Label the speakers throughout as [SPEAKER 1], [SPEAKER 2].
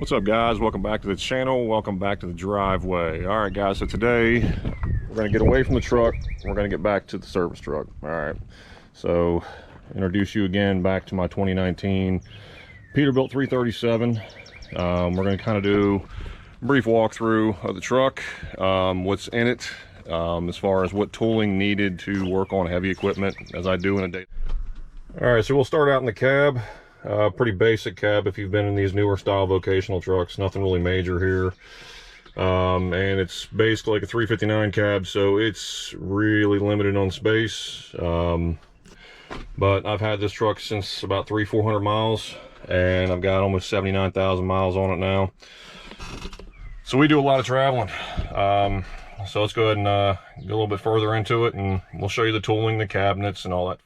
[SPEAKER 1] What's up, guys? Welcome back to the channel. Welcome back to the driveway. All right, guys, so today we're going to get away from the truck. We're going to get back to the service truck. All right, so introduce you again back to my 2019 Peterbilt 337. We're going to kind of do a brief walkthrough of the truck, what's in it, as far as what tooling needed to work on heavy equipment, as I do in a day. All right, so we'll start out in the cab. Pretty basic cab if you've been in these newer style vocational trucks. Nothing really major here. And it's basically like a 359 cab, so it's really limited on space. But I've had this truck since about 400 miles, and I've got almost 79,000 miles on it now. So we do a lot of traveling. So let's go ahead and get a little bit further into it, and we'll show you the tooling, the cabinets, and all that.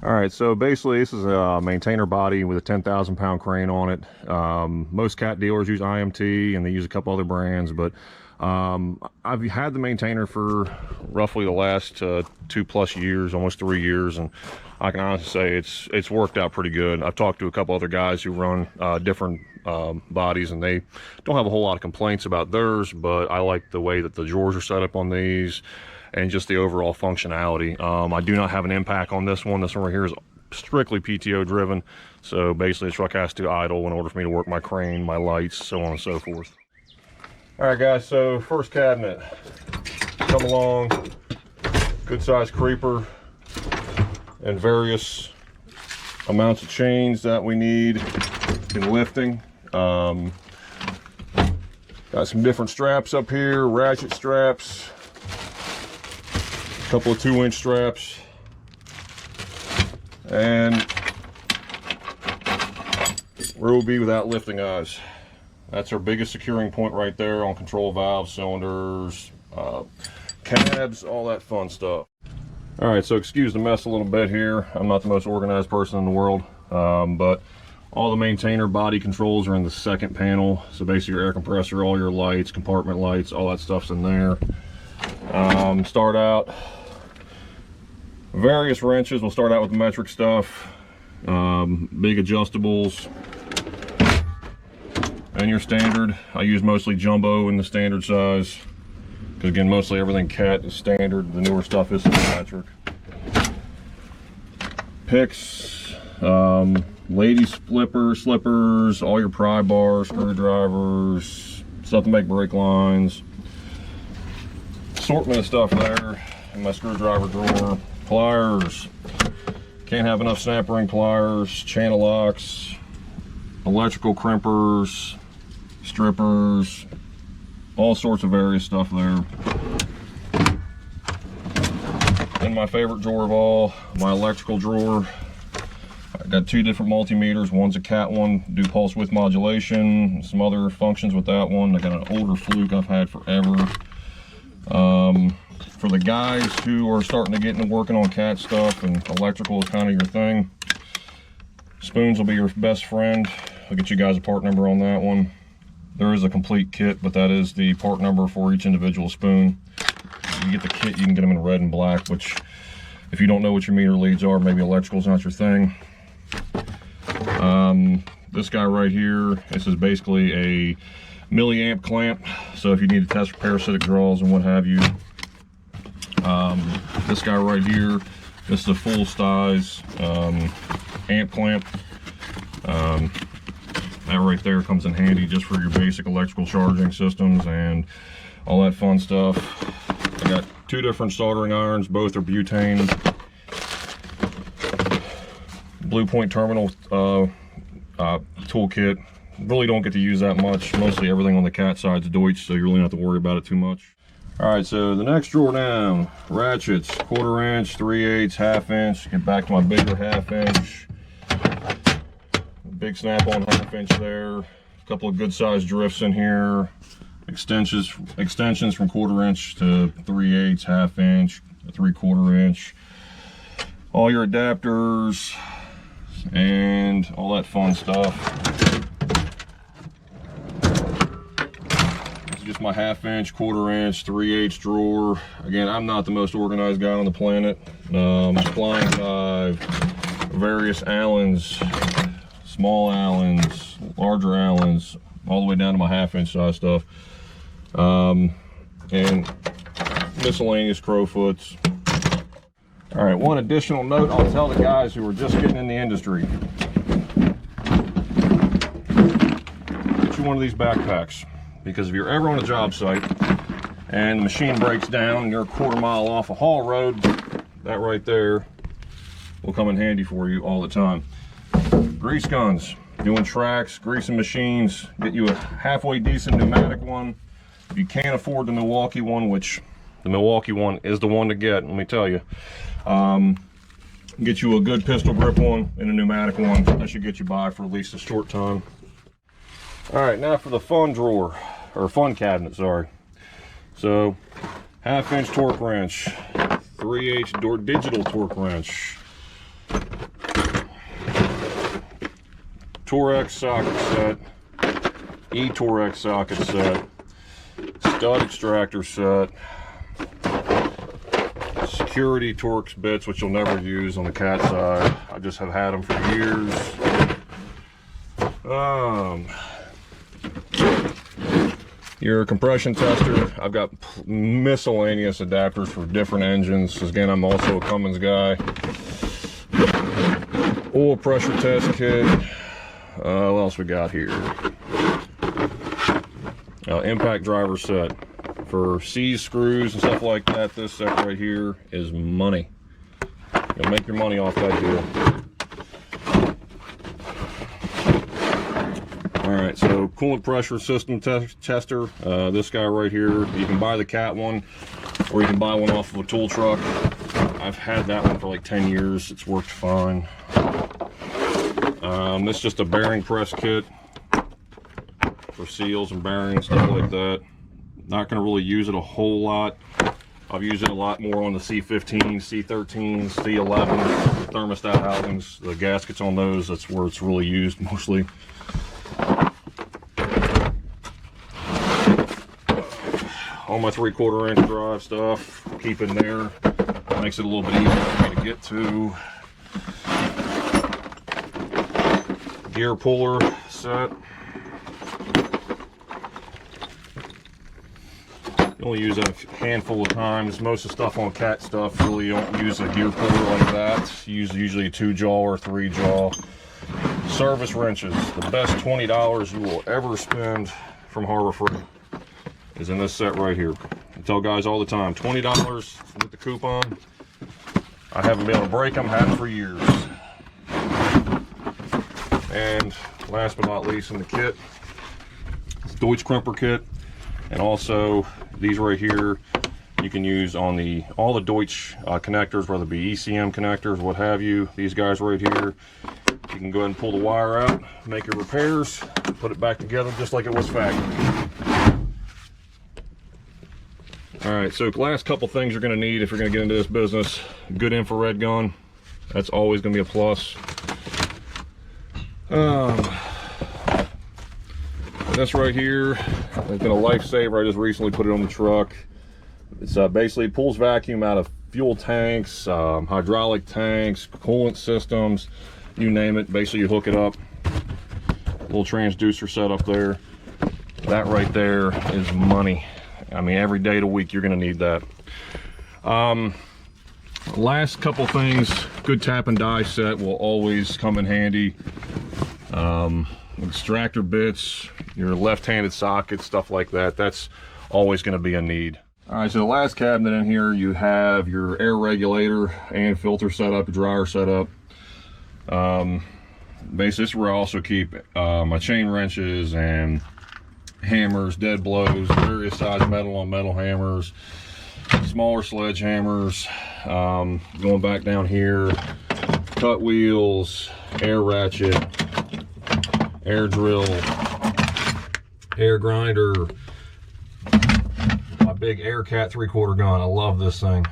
[SPEAKER 1] All right, so basically this is a maintainer body with a 10,000 pound crane on it. Most cat dealers use IMT, and they use a couple other brands, but I've had the maintainer for roughly the last 2+ years, almost 3 years, and I can honestly say it's worked out pretty good. I've talked to a couple other guys who run different bodies, and they don't have a whole lot of complaints about theirs, but I like the way that the drawers are set up on these and just the overall functionality. I do not have an impact on this one. This one right here is strictly PTO driven, so basically the truck has to idle in order for me to work my crane, my lights, so on and so forth. All right, guys, so first cabinet, come along, good sized creeper and various amounts of chains that we need in lifting. Got some different straps up here, ratchet straps, couple of 2-inch straps, and where we'll be without lifting eyes. That's our biggest securing point right there on control valves, cylinders, cabs, all that fun stuff. All right, so excuse the mess a little bit here. I'm not the most organized person in the world, but all the maintainer body controls are in the second panel. So basically your air compressor, all your lights, compartment lights, all that stuff's in there. Start out various wrenches. We'll start out with the metric stuff, big adjustables, and your standard. I use mostly jumbo in the standard size, because again, mostly everything cat is standard. The newer stuff is metric. Picks, ladies slippers, all your pry bars, screwdrivers, stuff to make brake lines, assortment of stuff there in my screwdriver drawer. Pliers, can't have enough snap ring pliers, channel locks, electrical crimpers, strippers, all sorts of various stuff there. And my favorite drawer of all, my electrical drawer. I got 2 different multimeters. One's a cat one, do pulse width modulation, some other functions with that one. I got an older Fluke I've had forever. For the guys who are starting to get into working on cat stuff and electrical is kind of your thing, spoons will be your best friend. I'll get you guys a part number on that one. There is a complete kit, but that is the part number for each individual spoon. If you get the kit, you can get them in red and black, which if you don't know what your meter leads are, maybe electrical's not your thing. This guy right here, this is basically a milliamp clamp, so if you need to test for parasitic draws and what have you. This guy right here, this is a full size amp clamp. That right there comes in handy just for your basic electrical charging systems and all that fun stuff. I got 2 different soldering irons, both are butane. Blue Point terminal toolkit. Really don't get to use that much. Mostly everything on the cat side's Deutsch, so you really don't have to worry about it too much. All right, so the next drawer down, ratchets, 1/4 inch, 3/8, 1/2 inch. Get back to my bigger 1/2 inch. Big snap-on 1/2 inch there. A couple of good sized drifts in here. Extensions from 1/4 inch to 3/8, 1/2 inch, 3/4 inch. All your adapters and all that fun stuff. Just my 1/2 inch, 1/4 inch, 3/8 drawer. Again, I'm not the most organized guy on the planet. Flying dive, various Allens, small Allens, larger Allens, all the way down to my 1/2 inch size stuff. And miscellaneous crowfoots. All right, one additional note I'll tell the guys who are just getting in the industry. Get you one of these backpacks, because if you're ever on a job site and the machine breaks down and you're a 1/4 mile off a haul road, that right there will come in handy for you all the time. Grease guns, doing tracks, greasing machines, get you a halfway decent pneumatic one. If you can't afford the Milwaukee one, which the Milwaukee one is the one to get, let me tell you. Get you a good pistol grip one and a pneumatic one. That should get you by for at least a short time. All right, now for the fun drawer, or fun cabinet, sorry. So, 1/2 inch torque wrench, 3/8 digital torque wrench, Torx socket set, E-Torx socket set, stud extractor set, security Torx bits, which you'll never use on the cat side. I just have had them for years. Your compression tester. I've got miscellaneous adapters for different engines. Again, I'm also a Cummins guy. Oil pressure test kit. What else we got here? Impact driver set. For C's screws and stuff like that, this set right here is money. You'll make your money off that deal. Alright, so coolant pressure system tester. This guy right here, you can buy the cat one, or you can buy one off of a tool truck. I've had that one for like 10 years. It's worked fine. This is just a bearing press kit for seals and bearings, stuff like that. Not going to really use it a whole lot. I've used it a lot more on the C15, C13, C11 thermostat housings. The gaskets on those, that's where it's really used mostly. All my 3/4 inch drive stuff, keep in there. Makes it a little bit easier for me to get to. Gear puller set. You only use that a handful of times. Most of the stuff on cat stuff, really you don't use a gear puller like that. You use usually a 2-jaw or 3-jaw. Service wrenches. The best $20 you will ever spend from Harbor Freight is in this set right here. I tell guys all the time, $20 with the coupon. I haven't been able to break them, had them for years. And last but not least in the kit, it's Deutsch crimper kit, and also these right here you can use on all the Deutsch connectors, whether it be ECM connectors, what have you. These guys right here, you can go ahead and pull the wire out, make your repairs, put it back together just like it was factory. All right, so last couple things you're going to need if you're going to get into this business. Good infrared gun, that's always going to be a plus. This right here has been a lifesaver. I just recently put it on the truck. It's basically it pulls vacuum out of fuel tanks, hydraulic tanks, coolant systems, you name it. Basically you hook it up, little transducer set up there. That right there is money. I mean, every day of the week you're going to need that. Last couple things, good tap and die set will always come in handy. Extractor bits, your left-handed sockets, stuff like that, that's always going to be a need. All right, so the last cabinet in here, you have your air regulator and filter setup, dryer setup. Basically, this is where I also keep my chain wrenches and hammers, dead blows, various size metal on metal hammers, smaller sledgehammers. Going back down here, cut wheels, air ratchet, air drill, air grinder, my big Air Cat 3/4 gun. I love this thing.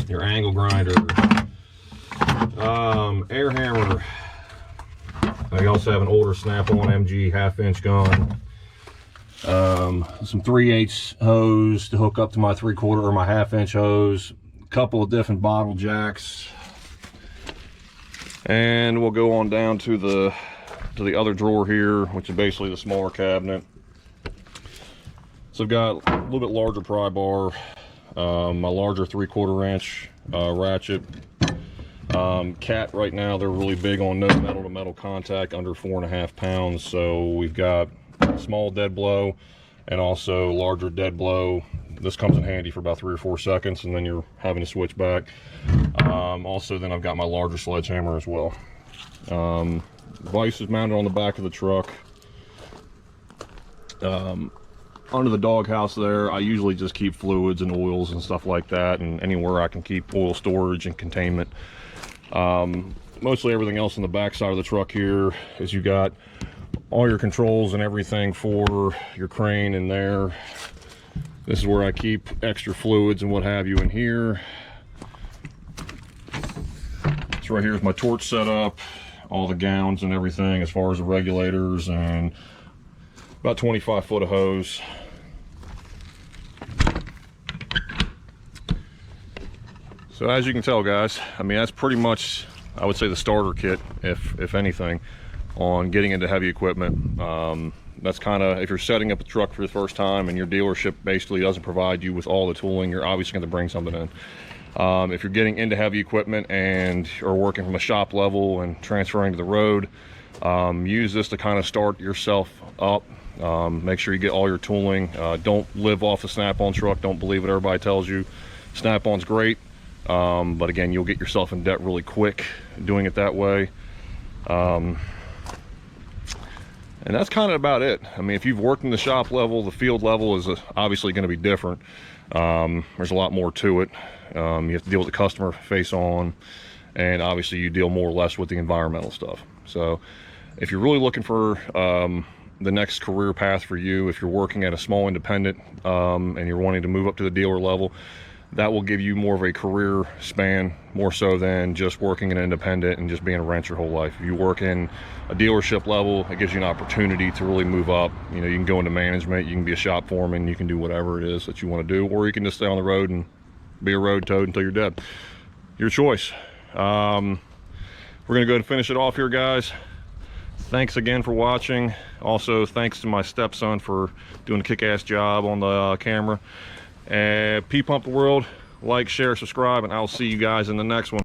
[SPEAKER 1] Your angle grinder, air hammer. I also have an older Snap-on MG 1/2 inch gun. Some 3/8 hose to hook up to my 3/4 or my 1/2 inch hose. A couple of different bottle jacks. And we'll go on down to the to the other drawer here, which is basically the smaller cabinet. So I've got a little bit larger pry bar, my larger 3/4 inch ratchet. Cat right now, they're really big on no metal to metal contact under 4.5 pounds. So we've got small dead blow and also larger dead blow. This comes in handy for about 3 or 4 seconds, and then you're having to switch back. Also, then I've got my larger sledgehammer as well. Vise is mounted on the back of the truck. Under the doghouse there, I usually just keep fluids and oils and stuff like that, and anywhere I can keep oil storage and containment. Mostly everything else on the back side of the truck here is you got all your controls and everything for your crane in there. This is where I keep extra fluids and what have you in here. So right here is my torch setup, all the gowns and everything as far as the regulators, and about 25 foot of hose. So as you can tell, guys, I mean, that's pretty much, I would say, the starter kit, if anything, on getting into heavy equipment. That's kind of, if you're setting up a truck for the first time and your dealership basically doesn't provide you with all the tooling, you're obviously going to bring something in. If you're getting into heavy equipment and are working from a shop level and transferring to the road, use this to kind of start yourself up. Make sure you get all your tooling. Don't live off the Snap-on truck. Don't believe what everybody tells you. Snap-on's great, but again, you'll get yourself in debt really quick doing it that way. And that's kind of about it. I mean, if you've worked in the shop level, the field level is obviously going to be different. There's a lot more to it. You have to deal with the customer face on, and obviously you deal more or less with the environmental stuff. So if you're really looking for the next career path for you, if you're working at a small independent and you're wanting to move up to the dealer level, that will give you more of a career span, more so than just working an independent and just being a wrench your whole life. If you work in a dealership level, it gives you an opportunity to really move up. You know, you can go into management, you can be a shop foreman, you can do whatever it is that you want to do, or you can just stay on the road and be a road toad until you're dead. Your choice. We're going to go ahead and finish it off here, guys. Thanks again for watching. Also, thanks to my stepson for doing a kick-ass job on the camera. P-Pump the World, like, share, subscribe, and I'll see you guys in the next one.